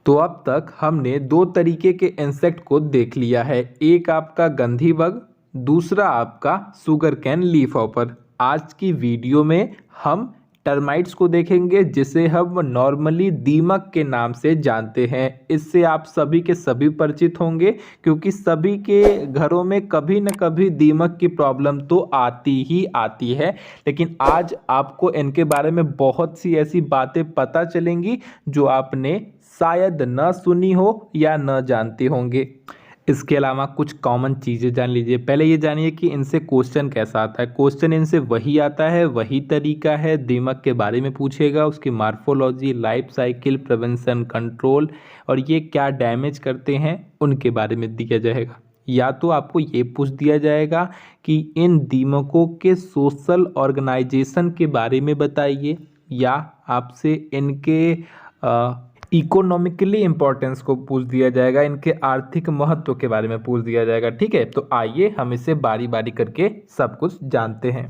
तो अब तक हमने दो तरीके के इंसेक्ट को देख लिया है, एक आपका गंधी बग, दूसरा आपका शुगर कैन लीफ हॉपर। आज की वीडियो में हम टर्माइट्स को देखेंगे, जिसे हम नॉर्मली दीमक के नाम से जानते हैं। इससे आप सभी के सभी परिचित होंगे, क्योंकि सभी के घरों में कभी न कभी दीमक की प्रॉब्लम तो आती ही आती है। लेकिन आज आपको इनके बारे में बहुत सी ऐसी बातें पता चलेंगी जो आपने शायद न सुनी हो या न जानते होंगे। इसके अलावा कुछ कॉमन चीज़ें जान लीजिए। पहले ये जानिए कि इनसे क्वेश्चन कैसा आता है। क्वेश्चन इनसे वही आता है, वही तरीका है, दीमक के बारे में पूछेगा, उसकी morphology, life cycle, prevention, control और ये क्या डैमेज करते हैं उनके बारे में दिया जाएगा। या तो आपको ये पूछ दिया जाएगा कि इन दीमकों के सोशल ऑर्गेनाइजेशन के बारे में बताइए, या आपसे इनके इकोनॉमिकली इंपॉर्टेंस को पूछ दिया जाएगा, इनके आर्थिक महत्व के बारे में पूछ दिया जाएगा। ठीक है, तो आइए हम इसे बारी बारी करके सब कुछ जानते हैं।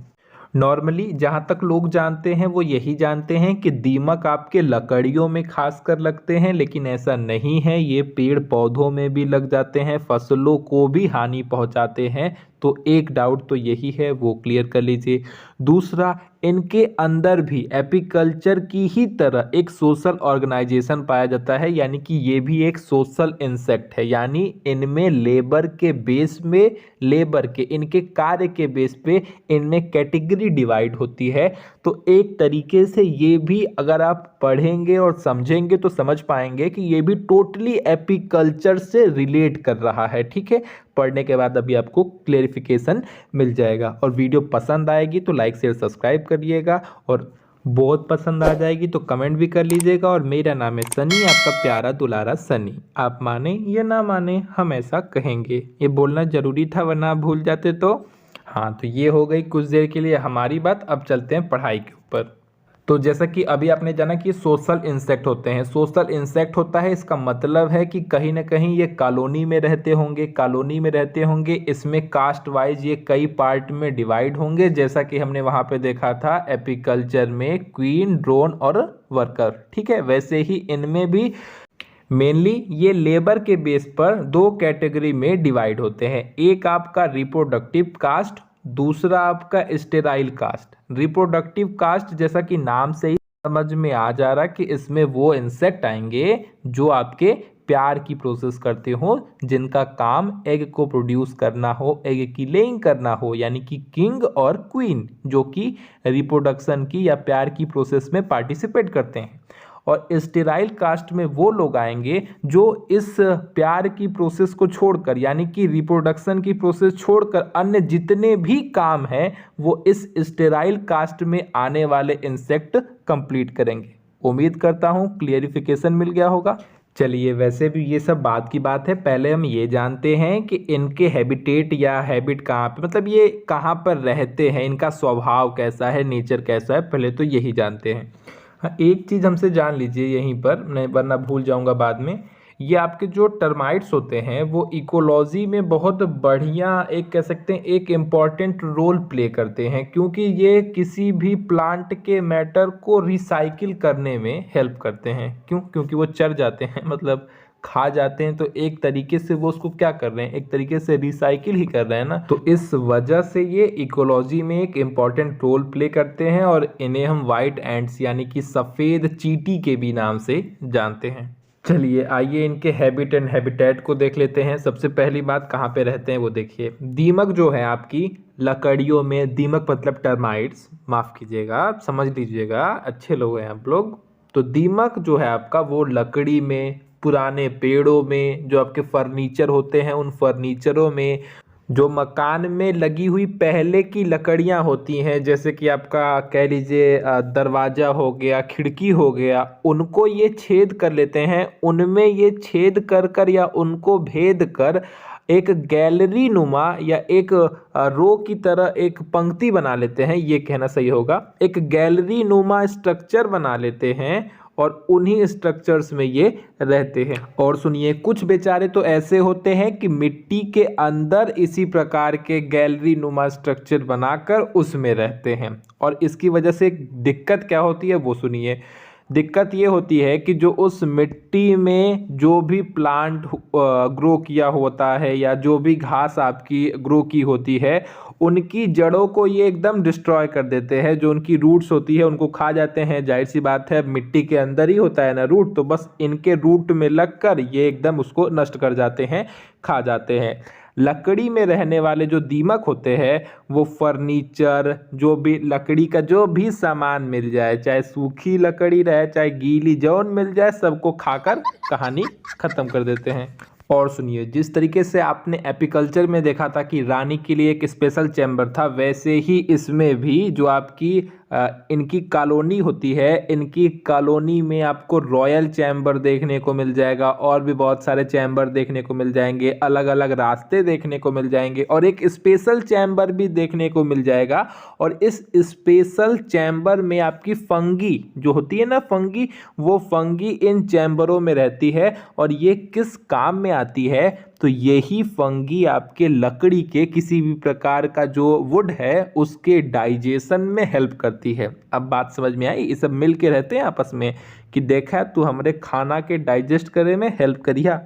नॉर्मली जहाँ तक लोग जानते हैं वो यही जानते हैं कि दीमक आपके लकड़ियों में खासकर लगते हैं, लेकिन ऐसा नहीं है। ये पेड़ पौधों में भी लग जाते हैं, फसलों को भी हानि पहुंचाते हैं। तो एक डाउट तो यही है, वो क्लियर कर लीजिए। दूसरा, इनके अंदर भी एपीकल्चर की ही तरह एक सोशल ऑर्गेनाइजेशन पाया जाता है, यानी कि ये भी एक सोशल इंसेक्ट है। यानी इनमें लेबर के बेस में, लेबर के इनके कार्य के बेस पे इनमें कैटेगरी डिवाइड होती है। तो एक तरीके से ये भी अगर आप पढ़ेंगे और समझेंगे तो समझ पाएंगे कि ये भी टोटली एपीकल्चर से रिलेट कर रहा है। ठीक है, पढ़ने के बाद अभी आपको क्लेरिफिकेशन मिल जाएगा। और वीडियो पसंद आएगी तो लाइक शेयर सब्सक्राइब करिएगा, और बहुत पसंद आ जाएगी तो कमेंट भी कर लीजिएगा। और मेरा नाम है सनी, आपका प्यारा दुलारा सनी। आप माने या ना माने, हम ऐसा कहेंगे। ये बोलना जरूरी था, वरना आप भूल जाते तो। हाँ, तो ये हो गई कुछ देर के लिए हमारी बात। अब चलते हैं पढ़ाई के ऊपर। तो जैसा कि अभी आपने जाना कि सोशल इंसेक्ट होते हैं। सोशल इंसेक्ट होता है, इसका मतलब है कि कहीं ना कहीं ये कॉलोनी में रहते होंगे, कॉलोनी में रहते होंगे। इसमें कास्ट वाइज ये कई पार्ट में डिवाइड होंगे, जैसा कि हमने वहाँ पे देखा था एपीकल्चर में क्वीन, ड्रोन और वर्कर। ठीक है, वैसे ही इनमें भी मेनली ये लेबर के बेस पर दो कैटेगरी में डिवाइड होते हैं। एक आपका रिप्रोडक्टिव कास्ट, दूसरा आपका स्टेराइल कास्ट। रिप्रोडक्टिव कास्ट जैसा कि नाम से ही समझ में आ जा रहा कि इसमें वो इंसेक्ट आएंगे जो आपके प्यार की प्रोसेस करते हो, जिनका काम एग को प्रोड्यूस करना हो, एग की लेइंग करना हो, यानी कि किंग और क्वीन, जो कि रिप्रोडक्शन की या प्यार की प्रोसेस में पार्टिसिपेट करते हैं। और स्टेराइल कास्ट में वो लोग आएंगे जो इस प्यार की प्रोसेस को छोड़कर, यानी कि रिप्रोडक्शन की प्रोसेस छोड़कर अन्य जितने भी काम हैं वो इस स्टेराइल कास्ट में आने वाले इंसेक्ट कंप्लीट करेंगे। उम्मीद करता हूँ क्लियरिफिकेशन मिल गया होगा। चलिए, वैसे भी ये सब बात की बात है, पहले हम ये जानते हैं कि इनके हैबिटेट या हैबिट कहाँ पे, मतलब ये कहाँ पर रहते हैं, इनका स्वभाव कैसा है, नेचर कैसा है, पहले तो यही जानते हैं। हाँ, एक चीज़ हमसे जान लीजिए यहीं पर, नहीं वरना भूल जाऊंगा बाद में। ये आपके जो टर्माइट्स होते हैं वो इकोलॉजी में बहुत बढ़िया, एक कह सकते हैं एक इम्पॉर्टेंट रोल प्ले करते हैं, क्योंकि ये किसी भी प्लांट के मैटर को रिसाइकिल करने में हेल्प करते हैं। क्यों? क्योंकि वो चर जाते हैं, मतलब खा जाते हैं, तो एक तरीके से वो उसको क्या कर रहे हैं, एक तरीके से रिसाइकिल ही कर रहे हैं ना। तो इस वजह से ये इकोलॉजी में एक इम्पॉर्टेंट रोल प्ले करते हैं, और इन्हें हम वाइट एंट्स यानी कि सफ़ेद चींटी के भी नाम से जानते हैं। चलिए, आइए इनके हैबिट एंड हैबिटेट को देख लेते हैं। सबसे पहली बात, कहाँ पे रहते हैं वो देखिए। दीमक जो है आपकी लकड़ियों में, दीमक मतलब टर्माइट्स, माफ़ कीजिएगा, आप समझ लीजिएगा, अच्छे लोग हैं आप लोग। तो दीमक जो है आपका वो लकड़ी में, पुराने पेड़ों में, जो आपके फर्नीचर होते हैं उन फर्नीचरों में, जो मकान में लगी हुई पहले की लकड़ियां होती हैं, जैसे कि आपका कह लीजिए दरवाजा हो गया, खिड़की हो गया, उनको ये छेद कर लेते हैं। उनमें ये छेद कर कर या उनको भेद कर एक गैलरी नुमा या एक रो की तरह एक पंक्ति बना लेते हैं, ये कहना सही होगा। एक गैलरी नुमा स्ट्रक्चर बना लेते हैं और उन्हीं स्ट्रक्चर्स में ये रहते हैं। और सुनिए, कुछ बेचारे तो ऐसे होते हैं कि मिट्टी के अंदर इसी प्रकार के गैलरी नुमा स्ट्रक्चर बनाकर उसमें रहते हैं। और इसकी वजह से दिक्कत क्या होती है वो सुनिए। दिक्कत ये होती है कि जो उस मिट्टी में जो भी प्लांट ग्रो किया होता है या जो भी घास आपकी ग्रो की होती है, उनकी जड़ों को ये एकदम डिस्ट्रॉय कर देते हैं। जो उनकी रूट्स होती है उनको खा जाते हैं। जाहिर सी बात है, मिट्टी के अंदर ही होता है ना रूट, तो बस इनके रूट में लगकर ये एकदम उसको नष्ट कर जाते हैं, खा जाते हैं। लकड़ी में रहने वाले जो दीमक होते हैं वो फर्नीचर, जो भी लकड़ी का जो भी सामान मिल जाए, चाहे सूखी लकड़ी रहे चाहे गीली जौन मिल जाए, सबको खाकर कहानी खत्म कर देते हैं। और सुनिए, जिस तरीके से आपने एपिकल्चर में देखा था कि रानी के लिए एक स्पेशल चैम्बर था, वैसे ही इसमें भी जो आपकी इनकी कॉलोनी होती है, इनकी कॉलोनी में आपको रॉयल चैम्बर देखने को मिल जाएगा और भी बहुत सारे चैम्बर देखने को मिल जाएंगे, अलग अलग रास्ते देखने को मिल जाएंगे और एक स्पेशल चैम्बर भी देखने को मिल जाएगा। और इस स्पेशल चैम्बर में आपकी फंगी जो होती है ना, फंगी, वो फंगी इन चैम्बरों में रहती है। और ये किस काम में आती है? तो यही फंगी आपके लकड़ी के किसी भी प्रकार का जो वुड है उसके डाइजेशन में हेल्प करती है। अब बात समझ में आई? ये सब मिल के रहते हैं आपस में कि देखा तू हमारे खाना के डाइजेस्ट करे में हेल्प करिया।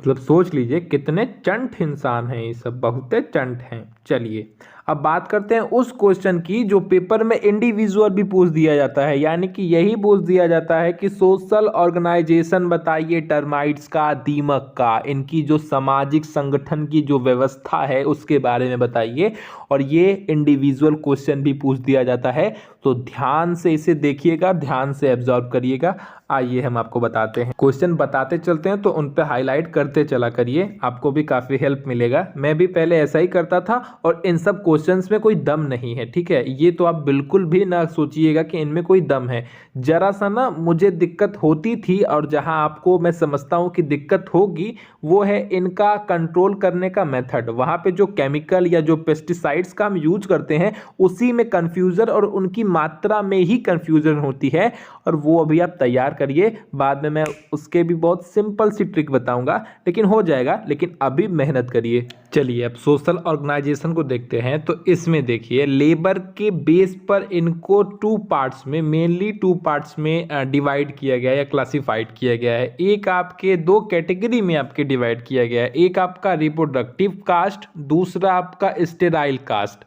मतलब सोच लीजिए कितने चंट इंसान हैं ये सब, बहुत चंट हैं। चलिए अब बात करते हैं उस क्वेश्चन की जो पेपर में इंडिविजुअल भी पूछ दिया जाता है, यानी कि यही पूछ दिया जाता है कि सोशल ऑर्गेनाइजेशन बताइए टर्माइट्स का, दीमक का, इनकी जो सामाजिक संगठन की जो व्यवस्था है उसके बारे में बताइए। और ये इंडिविजुअल क्वेश्चन भी पूछ दिया जाता है, तो ध्यान से इसे देखिएगा, ध्यान से एब्जॉर्व करिएगा। आइए हम आपको बताते हैं, क्वेश्चन बताते चलते हैं तो उन पे हाईलाइट करते चला करिए, आपको भी काफ़ी हेल्प मिलेगा। मैं भी पहले ऐसा ही करता था और इन सब क्वेश्चंस में कोई दम नहीं है, ठीक है? ये तो आप बिल्कुल भी ना सोचिएगा कि इनमें कोई दम है। जरा सा ना मुझे दिक्कत होती थी, और जहां आपको मैं समझता हूं कि दिक्कत होगी वो है इनका कंट्रोल करने का मेथड। वहां पे जो केमिकल या जो पेस्टिसाइड्स का हम यूज करते हैं उसी में कंफ्यूजन और उनकी मात्रा में ही कंफ्यूजन होती है, और वो अभी आप तैयार करिए, बाद में मैं उसके भी बहुत सिंपल सी ट्रिक बताऊंगा, लेकिन हो जाएगा। लेकिन अभी मेहनत करिए। चलिए अब सोशल ऑर्गेनाइजेशन को देखते हैं। तो इसमें देखिए लेबर के बेस पर इनको टू पार्ट्स में, मेनली टू पार्ट्स में डिवाइड किया गया है या क्लासिफाइड किया गया है। एक आपके दो कैटेगरी में आपके डिवाइड किया गया है, एक आपका रिप्रोडक्टिव कास्ट, दूसरा आपका स्टेराइल कास्ट।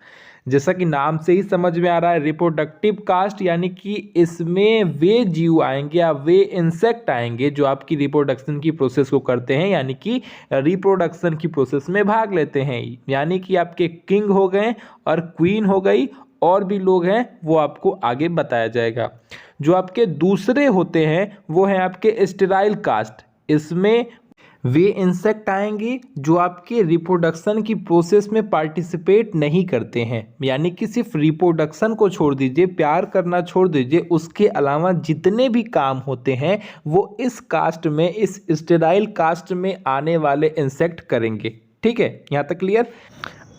जैसा कि नाम से ही समझ में आ रहा है, रिप्रोडक्टिव कास्ट यानी कि इसमें वे जीव आएंगे या वे इंसेक्ट आएंगे जो आपकी रिप्रोडक्शन की प्रोसेस को करते हैं, यानी कि रिप्रोडक्शन की प्रोसेस में भाग लेते हैं। यानी कि आपके किंग हो गए और क्वीन हो गई, और भी लोग हैं वो आपको आगे बताया जाएगा। जो आपके दूसरे होते हैं वो हैं आपके स्टेराइल कास्ट। इसमें वे इंसेक्ट आएंगे जो आपके रिप्रोडक्शन की प्रोसेस में पार्टिसिपेट नहीं करते हैं, यानी कि सिर्फ रिप्रोडक्शन को छोड़ दीजिए, प्यार करना छोड़ दीजिए, उसके अलावा जितने भी काम होते हैं वो इस कास्ट में, इस स्टेराइल कास्ट में आने वाले इंसेक्ट करेंगे। ठीक है, यहाँ तक क्लियर?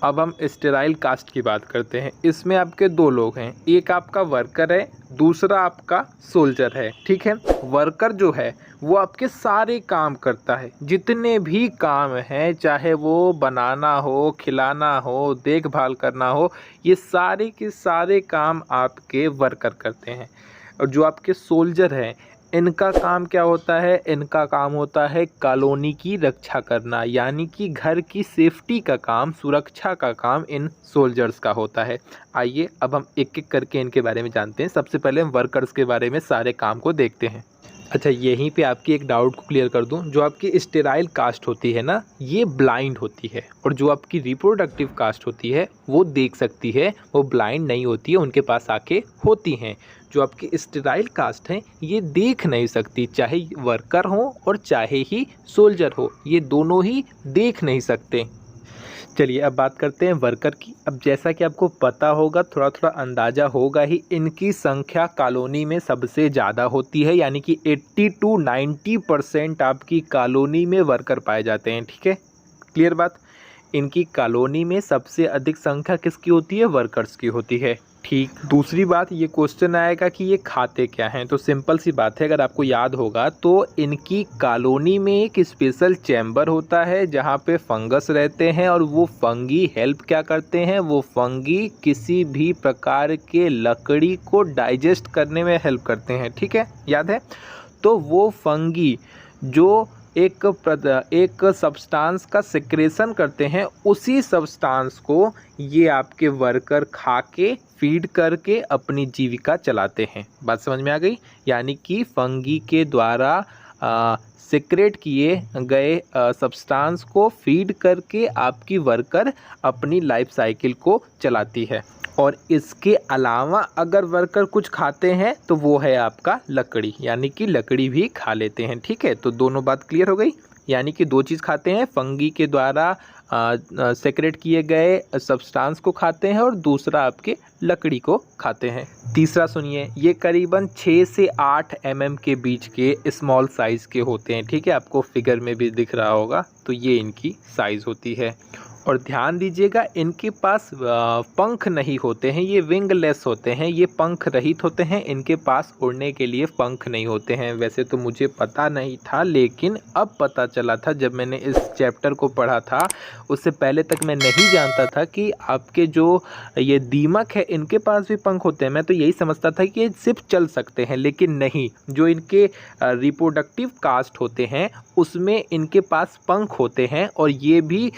अब हम स्टेराइल कास्ट की बात करते हैं। इसमें आपके दो लोग हैं, एक आपका वर्कर है, दूसरा आपका सोल्जर है। ठीक है, वर्कर जो है वो आपके सारे काम करता है, जितने भी काम हैं, चाहे वो बनाना हो, खिलाना हो, देखभाल करना हो, ये सारे के सारे काम आपके वर्कर करते हैं। और जो आपके सोल्जर हैं इनका काम क्या होता है? इनका काम होता है कॉलोनी की रक्षा करना, यानी कि घर की सेफ्टी का काम, सुरक्षा का काम इन सोल्जर्स का होता है। आइए अब हम एक एक करके इनके बारे में जानते हैं। सबसे पहले हम वर्कर्स के बारे में सारे काम को देखते हैं। अच्छा, यहीं पे आपकी एक डाउट को क्लियर कर दूं, जो आपकी स्टेराइल कास्ट होती है ना, ये ब्लाइंड होती है, और जो आपकी रिप्रोडक्टिव कास्ट होती है वो देख सकती है, वो ब्लाइंड नहीं होती है, उनके पास आंखें होती हैं। जो आपकी स्टेराइल कास्ट है ये देख नहीं सकती, चाहे वर्कर हो और चाहे ही सोल्जर हो, ये दोनों ही देख नहीं सकते। चलिए अब बात करते हैं वर्कर की। अब जैसा कि आपको पता होगा, थोड़ा थोड़ा अंदाज़ा होगा ही, इनकी संख्या कॉलोनी में सबसे ज़्यादा होती है, यानी कि 80 to 90% आपकी कॉलोनी में वर्कर पाए जाते हैं। ठीक है, क्लियर बात? इनकी कॉलोनी में सबसे अधिक संख्या किसकी होती है? वर्कर्स की होती है। ठीक। दूसरी बात, ये क्वेश्चन आएगा कि ये खाते क्या हैं, तो सिंपल सी बात है, अगर आपको याद होगा तो इनकी कॉलोनी में एक स्पेशल चैम्बर होता है जहाँ पे फंगस रहते हैं, और वो फंगी हेल्प क्या करते हैं, वो फंगी किसी भी प्रकार के लकड़ी को डाइजेस्ट करने में हेल्प करते हैं। ठीक है, याद है। तो वो फंगी जो एक सब्सटेंस का सिक्रेशन करते हैं, उसी सब्सटेंस को ये आपके वर्कर खा के फीड करके अपनी जीविका चलाते हैं। बात समझ में आ गई। यानी कि फंगी के द्वारा सिक्रेट किए गए सब्सटेंस को फीड करके आपकी वर्कर अपनी लाइफ साइकिल को चलाती है। और इसके अलावा अगर वर्कर कुछ खाते हैं तो वो है आपका लकड़ी, यानी कि लकड़ी भी खा लेते हैं। ठीक है, तो दोनों बात क्लियर हो गई। यानी कि दो चीज़ खाते हैं, फंगी के द्वारा सेक्रेट किए गए सब्सटेंस को खाते हैं, और दूसरा आपके लकड़ी को खाते हैं। तीसरा सुनिए, ये करीबन 6 से 8 mm के बीच के स्मॉल साइज़ के होते हैं। ठीक है, आपको फिगर में भी दिख रहा होगा, तो ये इनकी साइज़ होती है। और ध्यान दीजिएगा, इनके पास पंख नहीं होते हैं, ये विंगलेस होते हैं, ये पंख रहित होते हैं, इनके पास उड़ने के लिए पंख नहीं होते हैं। वैसे तो मुझे पता नहीं था, लेकिन अब पता चला था जब मैंने इस चैप्टर को पढ़ा था। उससे पहले तक मैं नहीं जानता था कि आपके जो ये दीमक है इनके पास भी पंख होते हैं। मैं तो यही समझता था कि ये सिर्फ चल सकते हैं, लेकिन नहीं, जो इनके रिप्रोडक्टिव कास्ट होते हैं उसमें इनके पास पंख होते हैं, और ये भी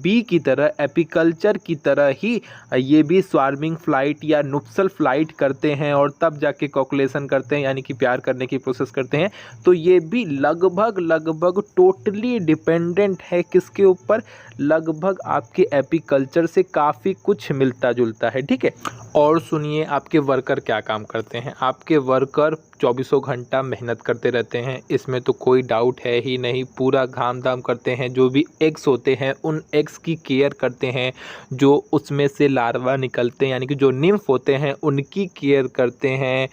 बी की तरह, एपिकल्चर की तरह ही ये भी स्वार्मिंग फ्लाइट या नुप्सल फ्लाइट करते हैं, और तब जाके कॉकुलेशन करते हैं, यानी कि प्यार करने की प्रोसेस करते हैं। तो ये भी लगभग टोटली डिपेंडेंट है किसके ऊपर, लगभग आपके एपिकल्चर से काफ़ी कुछ मिलता जुलता है। ठीक है, और सुनिए, आपके वर्कर क्या काम करते हैं। आपके वर्कर 24 घंटा मेहनत करते रहते हैं, इसमें तो कोई डाउट है ही नहीं। पूरा घाम धाम करते हैं, जो भी एग्स होते हैं उन एग्स की केयर करते हैं, जो उसमें से लार्वा निकलते हैं यानी कि जो निम्फ होते हैं उनकी केयर करते हैं,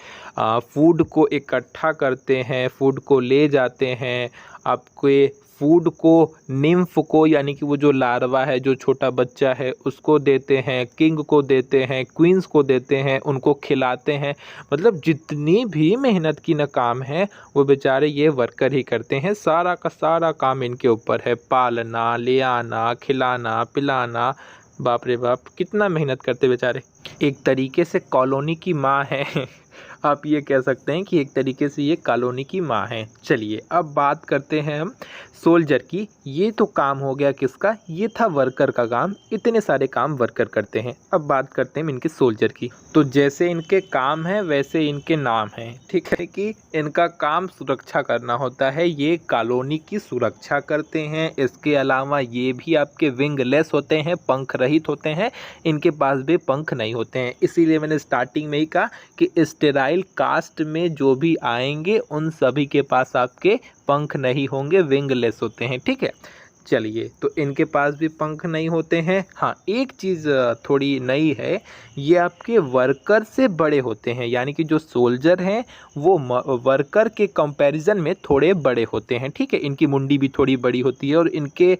फूड को इकट्ठा करते हैं, फूड को ले जाते हैं, आपके फूड को निम्फ को यानी कि वो जो लार्वा है, जो छोटा बच्चा है, उसको देते हैं, किंग को देते हैं, क्वींस को देते हैं, उनको खिलाते हैं। मतलब जितनी भी मेहनत की न काम है वो बेचारे ये वर्कर ही करते हैं। सारा का सारा काम इनके ऊपर है, पालना, ले आना, खिलाना, पिलाना। बाप रे बाप, कितना मेहनत करते बेचारे। एक तरीके से कॉलोनी की माँ है आप ये कह सकते हैं कि एक तरीके से ये कॉलोनी की माँ है। चलिए अब बात करते हैं हम सोल्जर की। ये तो काम हो गया किसका, ये था वर्कर का काम, इतने सारे काम वर्कर करते हैं। अब बात करते हैं इनके सोल्जर की। तो जैसे इनके काम है वैसे इनके नाम हैं। ठीक है, कि इनका काम सुरक्षा करना होता है, ये कॉलोनी की सुरक्षा करते हैं। इसके अलावा ये भी आपके विंगलेस होते हैं, पंख रहित होते हैं, इनके पास भी पंख नहीं होते हैं। इसीलिए मैंने स्टार्टिंग में ही कहा कि स्टेराइल कास्ट में जो भी आएंगे उन सभी के पास आपके पंख नहीं होंगे, विंगलेस होते हैं। ठीक है, चलिए, तो इनके पास भी पंख नहीं होते हैं। हाँ, एक चीज़ थोड़ी नई है, ये आपके वर्कर से बड़े होते हैं, यानी कि जो सोल्जर हैं वो वर्कर के कंपैरिजन में थोड़े बड़े होते हैं। ठीक है, इनकी मुंडी भी थोड़ी बड़ी होती है, और इनके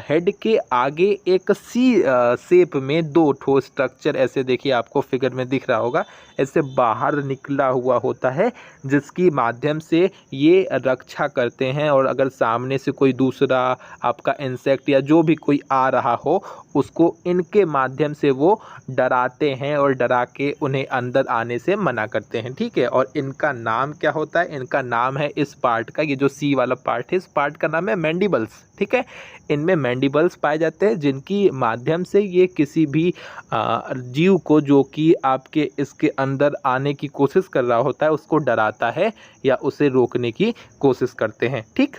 हेड के आगे एक सी शेप में दो ठो स्ट्रक्चर, ऐसे देखिए आपको फिगर में दिख रहा होगा, ऐसे बाहर निकला हुआ होता है, जिसकी माध्यम से ये रक्षा करते हैं। और अगर सामने से कोई दूसरा आपका इंसेक्ट या जो भी कोई आ रहा हो, उसको इनके माध्यम से वो डराते हैं, और डरा के उन्हें अंदर आने से मना करते हैं। ठीक है, और इनका नाम क्या होता है, इनका नाम है इस पार्ट का, ये जो सी वाला पार्ट है, इस पार्ट का नाम है मैंडिबल्स। ठीक है, इनमें मैंडिबल्स पाए जाते हैं, जिनकी माध्यम से ये किसी भी जीव को जो कि आपके इसके अंदर आने की कोशिश कर रहा होता है उसको डराता है या उसे रोकने की कोशिश करते हैं। ठीक,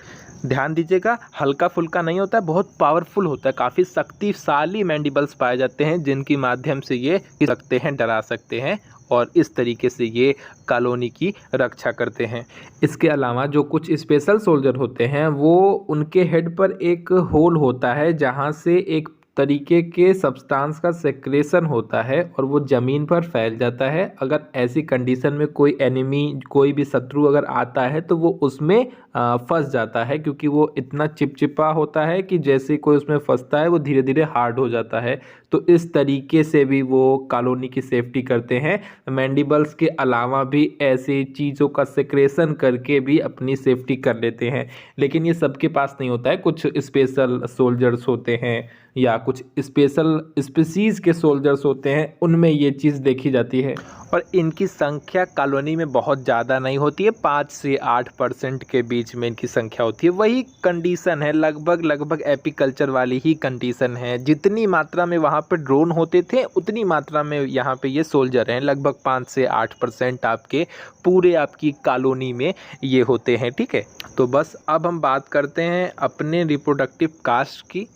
ध्यान दीजिएगा, हल्का फुल्का नहीं होता है, बहुत पावरफुल होता है, काफ़ी शक्तिशाली मैंडिबल्स पाए जाते हैं, जिनकी माध्यम से ये सकते हैं, डरा सकते हैं, और इस तरीके से ये कॉलोनी की रक्षा करते हैं। इसके अलावा जो कुछ स्पेशल सोल्जर होते हैं वो उनके हेड पर एक होल होता है, जहाँ से एक तरीके के सब्सटेंस का सेक्रेशन होता है और वो ज़मीन पर फैल जाता है। अगर ऐसी कंडीशन में कोई एनिमी, कोई भी शत्रु अगर आता है तो वो उसमें फंस जाता है, क्योंकि वो इतना चिपचिपा होता है कि जैसे ही कोई उसमें फंसता है वो धीरे धीरे हार्ड हो जाता है। तो इस तरीके से भी वो कॉलोनी की सेफ्टी करते हैं। मैंडिबल्स के अलावा भी ऐसी चीज़ों का सेक्रेशन करके भी अपनी सेफ्टी कर लेते हैं, लेकिन ये सबके पास नहीं होता है। कुछ स्पेशल सोल्जर्स होते हैं या कुछ स्पेशल स्पीसीज़ के सोल्जर्स होते हैं, उनमें ये चीज़ देखी जाती है। और इनकी संख्या कॉलोनी में बहुत ज़्यादा नहीं होती है, 5 से 8% के बीच में इनकी संख्या होती है। वही कंडीशन है, लगभग एपीकल्चर वाली ही कंडीशन है। जितनी मात्रा में वहाँ पर ड्रोन होते थे उतनी मात्रा में यहाँ पे ये सोल्जर हैं। लगभग 5 से 8% आपके पूरे आपकी कॉलोनी में ये होते हैं, ठीक है। तो बस अब हम बात करते हैं अपने रिप्रोडक्टिव कास्ट की।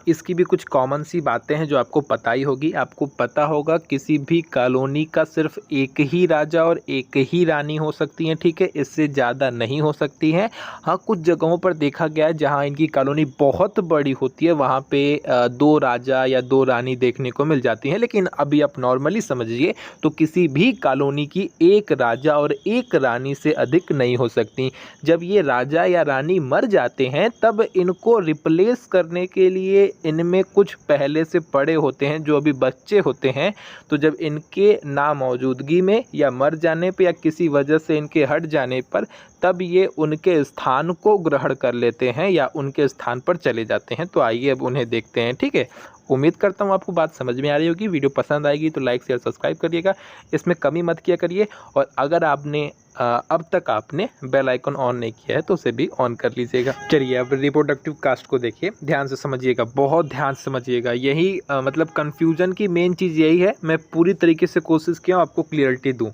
इसकी भी कुछ कॉमन सी बातें हैं जो आपको पता ही होगी। आपको पता होगा किसी भी कॉलोनी का सिर्फ एक ही राजा और एक ही रानी हो सकती हैं, ठीक है, इससे ज़्यादा नहीं हो सकती हैं। हाँ, कुछ जगहों पर देखा गया है जहाँ इनकी कॉलोनी बहुत बड़ी होती है, वहाँ पे 2 राजा या 2 रानी देखने को मिल जाती हैं। लेकिन अभी आप नॉर्मली समझिए तो किसी भी कॉलोनी की एक राजा और एक रानी से अधिक नहीं हो सकती। जब ये राजा या रानी मर जाते हैं तब इनको रिप्लेस करने के लिए इनमें कुछ पहले से पड़े होते हैं जो अभी बच्चे होते हैं। तो जब इनके ना मौजूदगी में या मर जाने पे या किसी वजह से इनके हट जाने पर तब ये उनके स्थान को ग्रहण कर लेते हैं या उनके स्थान पर चले जाते हैं। तो आइए अब उन्हें देखते हैं, ठीक है। उम्मीद करता हूँ आपको बात समझ में आ रही होगी। वीडियो पसंद आएगी तो लाइक शेयर सब्सक्राइब करिएगा, इसमें कमी मत किया करिए। और अगर आपने अब तक आपने बेल आइकन ऑन नहीं किया है तो उसे भी ऑन कर लीजिएगा। चलिए अब रिप्रोडक्टिव कास्ट को देखिए, ध्यान से समझिएगा, बहुत ध्यान से समझिएगा। यही मतलब कन्फ्यूजन की मेन चीज़ यही है। मैं पूरी तरीके से कोशिश किया आपको क्लियरिटी दूँ।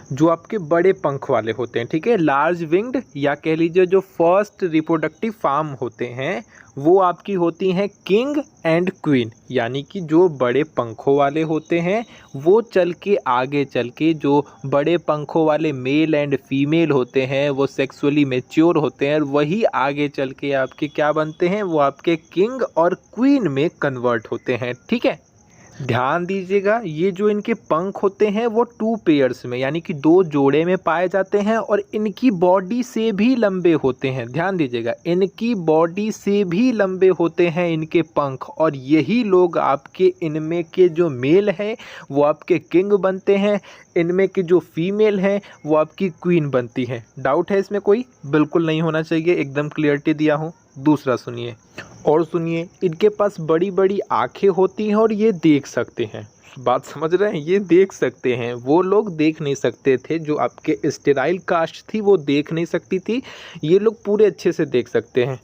जो आपके बड़े पंख वाले होते हैं, ठीक है, लार्ज विंग्ड या कह लीजिए जो फर्स्ट रिप्रोडक्टिव फॉर्म होते हैं, वो आपकी होती हैं किंग एंड क्वीन। यानी कि जो बड़े पंखों वाले होते हैं वो चल के आगे चल के जो बड़े पंखों वाले मेल एंड फीमेल होते हैं वो सेक्सुअली मैच्योर होते हैं और वही आगे चल के आपके क्या बनते हैं, वो आपके किंग और क्वीन में कन्वर्ट होते हैं, ठीक है। ध्यान दीजिएगा, ये जो इनके पंख होते हैं वो 2 पेयर्स में यानी कि 2 जोड़े में पाए जाते हैं और इनकी बॉडी से भी लंबे होते हैं। ध्यान दीजिएगा, इनकी बॉडी से भी लंबे होते हैं इनके पंख। और यही लोग आपके इनमें के जो मेल है वो आपके किंग बनते हैं, इनमें की जो फीमेल है वो आपकी क्वीन बनती है। डाउट है इसमें कोई? बिल्कुल नहीं होना चाहिए, एकदम क्लियरिटी दिया हूँ। दूसरा सुनिए और सुनिए, इनके पास बड़ी बड़ी आंखें होती हैं और ये देख सकते हैं। बात समझ रहे हैं, ये देख सकते हैं। वो लोग देख नहीं सकते थे, जो आपके स्टेराइल कास्ट थी वो देख नहीं सकती थी, ये लोग पूरे अच्छे से देख सकते हैं।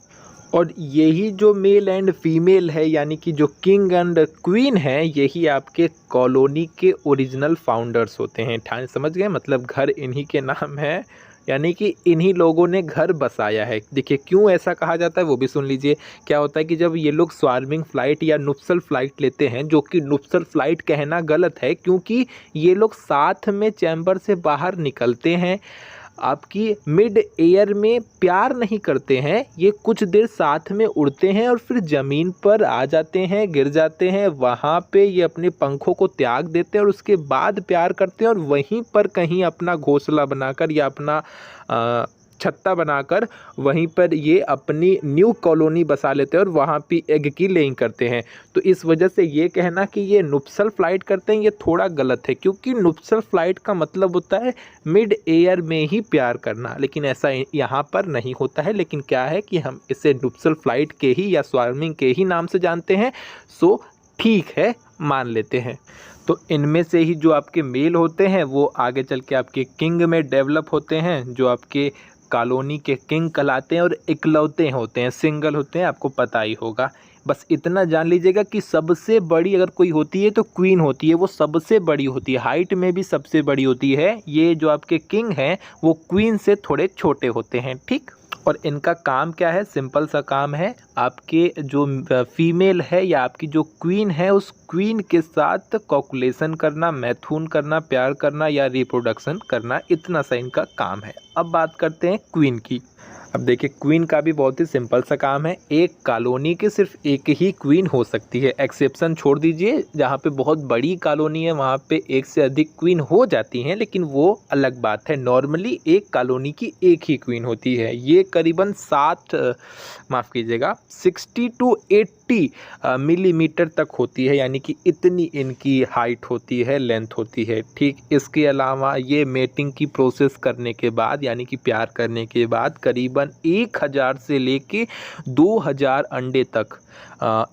और यही जो मेल एंड फीमेल है यानी कि जो किंग एंड क्वीन है, यही आपके कॉलोनी के ओरिजिनल फाउंडर्स होते हैं। ठान समझ गए, मतलब घर इन्हीं के नाम है, यानी कि इन्हीं लोगों ने घर बसाया है। देखिए क्यों ऐसा कहा जाता है वो भी सुन लीजिए। क्या होता है कि जब ये लोग स्वार्मिंग फ़्लाइट या नुप्सल फ़्लाइट लेते हैं, जो कि नुप्सल फ़्लाइट कहना गलत है क्योंकि ये लोग साथ में चैम्बर से बाहर निकलते हैं, आपकी मिड एयर में प्यार नहीं करते हैं, ये कुछ देर साथ में उड़ते हैं और फिर ज़मीन पर आ जाते हैं, गिर जाते हैं, वहाँ पे ये अपने पंखों को त्याग देते हैं और उसके बाद प्यार करते हैं और वहीं पर कहीं अपना घोंसला बनाकर या अपना छत्ता बनाकर वहीं पर ये अपनी न्यू कॉलोनी बसा लेते हैं और वहाँ पे एग की लेइंग करते हैं। तो इस वजह से ये कहना कि ये नुप्सल फ़्लाइट करते हैं ये थोड़ा गलत है, क्योंकि नुप्सल फ़्लाइट का मतलब होता है मिड एयर में ही प्यार करना, लेकिन ऐसा यहाँ पर नहीं होता है। लेकिन क्या है कि हम इसे नुप्सल फ़्लाइट के ही या स्वार्मिंग के ही नाम से जानते हैं, सो ठीक है, मान लेते हैं। तो इनमें से ही जो आपके मेल होते हैं वो आगे चल के आपके किंग में डेवलप होते हैं, जो आपके कॉलोनी के किंग कहलाते हैं और इकलौते होते हैं, सिंगल होते हैं, आपको पता ही होगा। बस इतना जान लीजिएगा कि सबसे बड़ी अगर कोई होती है तो क्वीन होती है, वो सबसे बड़ी होती है, हाइट में भी सबसे बड़ी होती है। ये जो आपके किंग हैं वो क्वीन से थोड़े छोटे होते हैं, ठीक। और इनका काम क्या है? सिंपल सा काम है, आपके जो फीमेल है या आपकी जो क्वीन है उस क्वीन के साथ कॉपुलेशन करना, मैथुन करना, प्यार करना या रिप्रोडक्शन करना, इतना सा इनका काम है। अब बात करते हैं क्वीन की। अब देखिए क्वीन का भी बहुत ही सिंपल सा काम है, एक कॉलोनी के सिर्फ एक ही क्वीन हो सकती है। एक्सेप्शन छोड़ दीजिए, जहाँ पे बहुत बड़ी कॉलोनी है वहाँ पे एक से अधिक क्वीन हो जाती हैं, लेकिन वो अलग बात है। नॉर्मली एक कॉलोनी की एक ही क्वीन होती है। ये करीबन 60 to 80 मिलीमीटर तक होती है, यानी कि इतनी इनकी हाइट होती है, लेंथ होती है। ठीक, इसके अलावा ये मेटिंग की प्रोसेस करने के बाद, यानी कि प्यार करने के बाद करीबन 1000 से लेके 2000 अंडे तक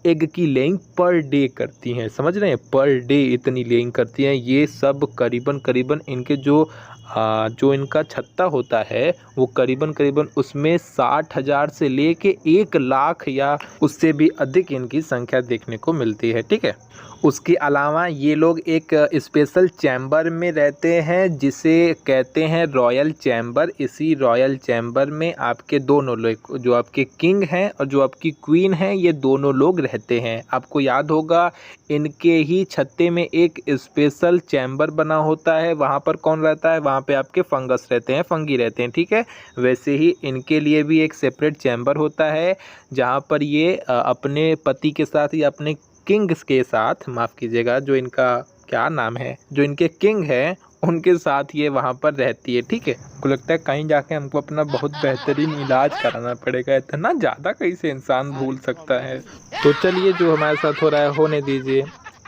एग की लेइंग पर डे करती हैं। समझ रहे हैं, पर डे इतनी लेइंग करती हैं। ये सब करीबन इनके जो इनका छत्ता होता है वो करीबन उसमें 60,000 से लेके 1 लाख या उससे भी अधिक इनकी संख्या देखने को मिलती है। ठीक है, उसके अलावा ये लोग एक स्पेशल चैम्बर में रहते हैं जिसे कहते हैं रॉयल चैम्बर। इसी रॉयल चैम्बर में आपके दोनों लोग, जो आपके किंग हैं और जो आपकी क्वीन हैं, ये दोनों लोग रहते हैं। आपको याद होगा इनके ही छत्ते में एक स्पेशल चैम्बर बना होता है। वहाँ पर कौन रहता है? वहाँ पे आपके फंगस रहते हैं, फंगी रहते हैं। ठीक है, वैसे ही इनके लिए भी एक सेपरेट चैम्बर होता है जहाँ पर ये अपने पति के साथ या अपने किंग्स के साथ, माफ़ कीजिएगा, जो इनका क्या नाम है, जो इनके किंग हैं उनके साथ ये वहाँ पर रहती है। ठीक है, हमको लगता है कहीं जाके हमको अपना बहुत बेहतरीन इलाज कराना पड़ेगा, इतना ज़्यादा कैसे इंसान भूल सकता है। तो चलिए, जो हमारे साथ हो रहा है होने दीजिए।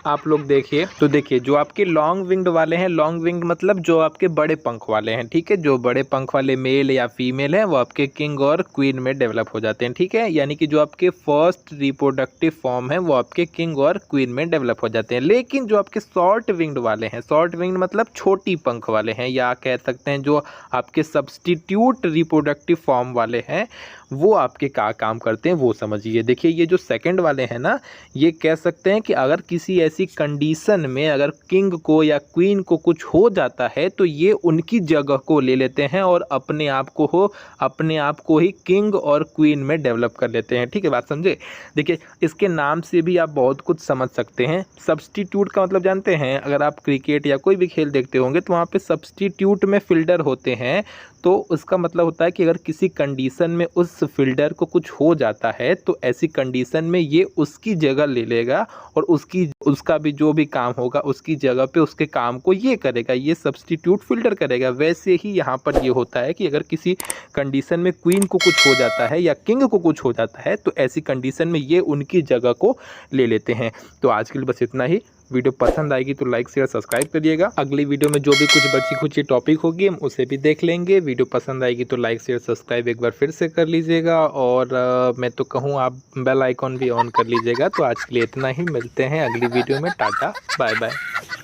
आप लोग देखिए, तो देखिए जो आपके लॉन्ग विंग्ड वाले हैं, लॉन्ग विंग मतलब जो आपके बड़े पंख वाले हैं। ठीक है, जो बड़े पंख वाले मेल या फीमेल हैं वो आपके किंग और क्वीन में डेवलप हो जाते हैं। ठीक है, यानी कि जो आपके फर्स्ट रिप्रोडक्टिव फॉर्म है वो आपके किंग और क्वीन में डेवलप हो जाते हैं। लेकिन जो आपके शॉर्ट विंग्ड वाले हैं, शॉर्ट विंग्ड मतलब छोटी पंख वाले हैं, या कह सकते हैं जो आपके सब्सटीट्यूट रिप्रोडक्टिव फॉर्म वाले हैं, वो आपके क्या काम करते हैं वो समझिए। देखिए ये जो सेकंड वाले हैं ना, ये कह सकते हैं कि अगर किसी ऐसी कंडीशन में अगर किंग को या क्वीन को कुछ हो जाता है तो ये उनकी जगह को ले लेते हैं और अपने आप को ही किंग और क्वीन में डेवलप कर लेते हैं। ठीक है, बात समझे। देखिए इसके नाम से भी आप बहुत कुछ समझ सकते हैं। सब्सटीट्यूट का मतलब जानते हैं? अगर आप क्रिकेट या कोई भी खेल देखते होंगे तो वहाँ पे सब्सटीट्यूट में फील्डर होते हैं, तो उसका मतलब होता है कि अगर किसी कंडीशन में उस फील्डर को कुछ हो जाता है तो ऐसी कंडीशन में ये उसकी जगह ले लेगा और उसका भी जो भी काम होगा उसकी जगह पे उसके काम को ये करेगा, ये सब्स्टिट्यूट फील्डर करेगा। वैसे ही यहाँ पर ये होता है कि अगर किसी कंडीशन में क्वीन को कुछ हो जाता है या किंग को कुछ हो जाता है तो ऐसी कंडीशन में ये उनकी जगह को ले लेते हैं। तो आज के लिए बस इतना ही। वीडियो पसंद आएगी तो लाइक शेयर सब्सक्राइब करिएगा। अगली वीडियो में जो भी कुछ बची खुची टॉपिक होगी हम उसे भी देख लेंगे। वीडियो पसंद आएगी तो लाइक शेयर सब्सक्राइब एक बार फिर से कर लीजिएगा, और मैं तो कहूँ आप बेल आइकॉन भी ऑन कर लीजिएगा। तो आज के लिए इतना ही, मिलते हैं अगली वीडियो में। Tata bye bye.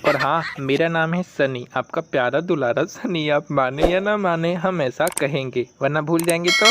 और हाँ, मेरा नाम है सनी, आपका प्यारा दुलारा सनी। आप माने या ना माने हम ऐसा कहेंगे, वरना भूल जाएंगे तो